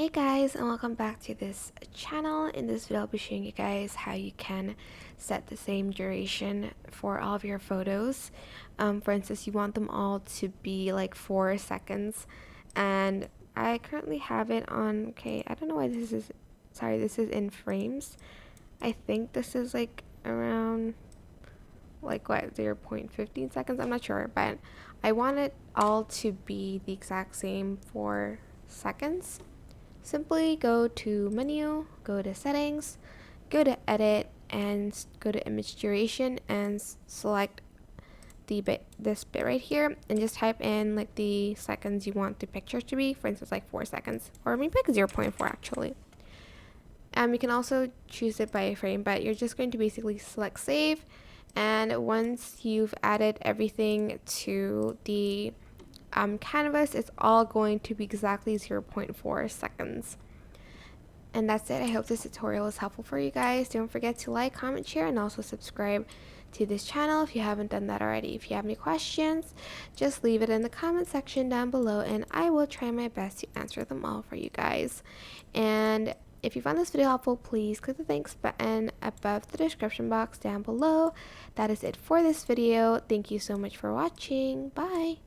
Hey guys, and welcome back to this channel. In this video I'll be showing you guys how you can set the same duration for all of your photos. For instance, you want them all to be like 4 seconds, and I currently have it on, okay, I don't know why this is in frames. I think this is like around like what, 0.15 seconds, I'm not sure, but I want it all to be the exact same 4 seconds. Simply go to menu, go to settings, go to edit, and go to image duration and select this bit right here, and just type in like the seconds you want the picture to be. For instance, like 4 seconds, or maybe like 0.4 actually. You can also choose it by frame, but you're just going to basically select save, and once you've added everything to the canvas, it's all going to be exactly 0.4 seconds. And that's it. I hope this tutorial was helpful for you guys. Don't forget to like, comment, share, and also subscribe to this channel if you haven't done that already. If you have any questions, just leave it in the comment section down below, and I will try my best to answer them all for you guys. And if you found this video helpful, please click the thanks button above the description box down below. That is it for this video. Thank you so much for watching. Bye!